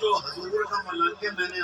जो हजूर का मलंग के मैंने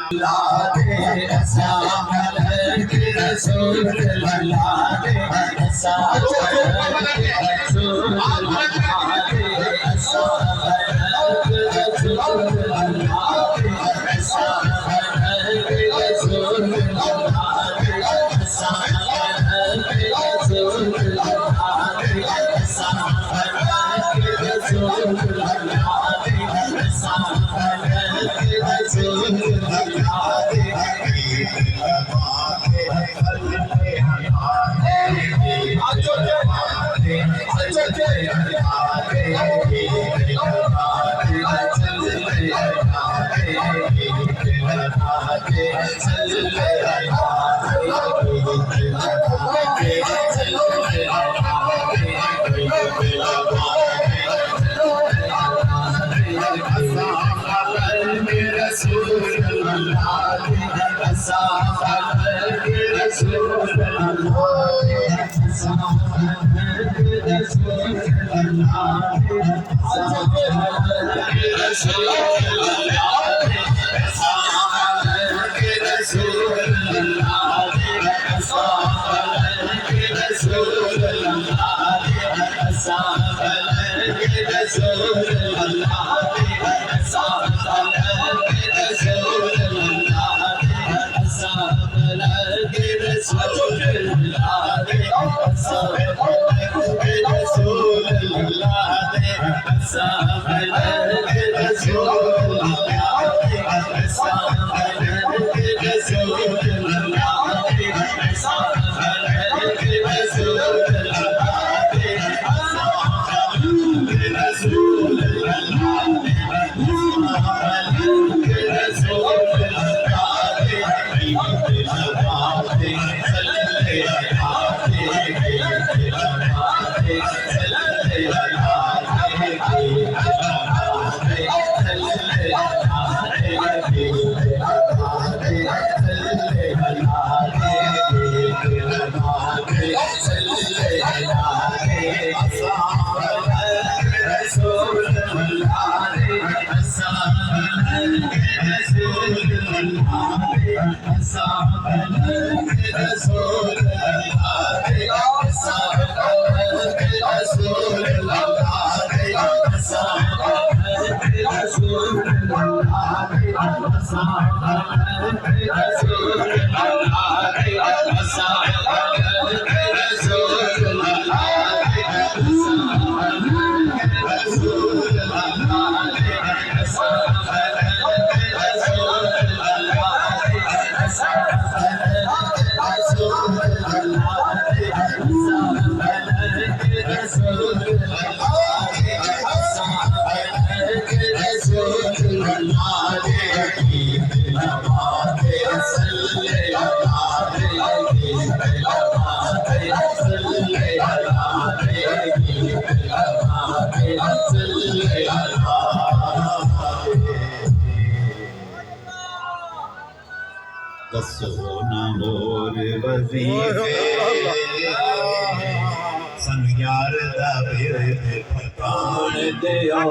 संग्यार दा बिरद फकान दियो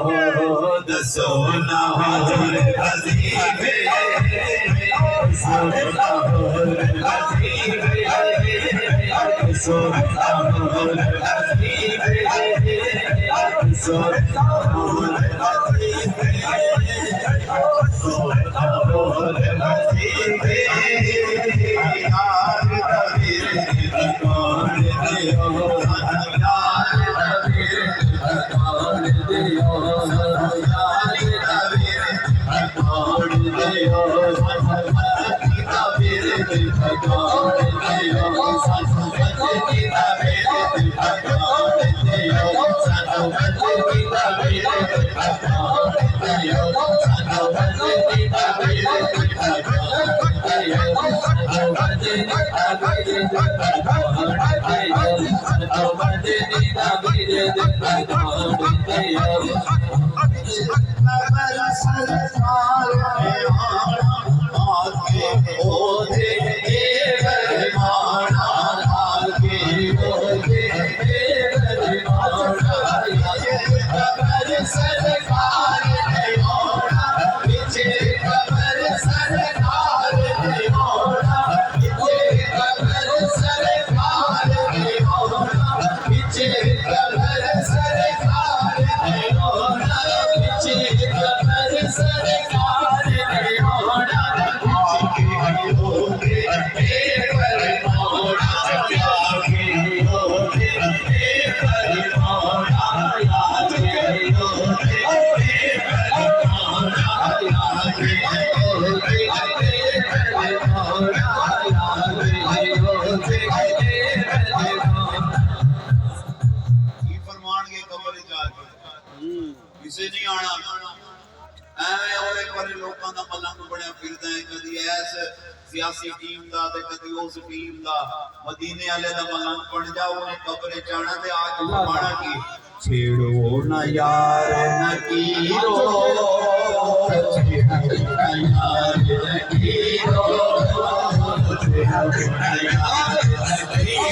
दसो ना होर वजीफे दसो ना होर वजीफे दसो ना होर वजीफे दसो ना होर वजीफे दसो ना होर वजीफे यार दा बिरद फकान दियो किसे नहीं आना एवें और एक बार लोगों का मलंग बनया फिरदा है कदी ऐस सियासी टीम दा ते कदी उस टीम दा मदीने वाले दा मलंग बन जाओ उन्हें कब्रे जाना ते आज माना की छेड़ो ना यार नकीरो छेड़ो ना यार नकीरो छेड़ो ना यार नकीरो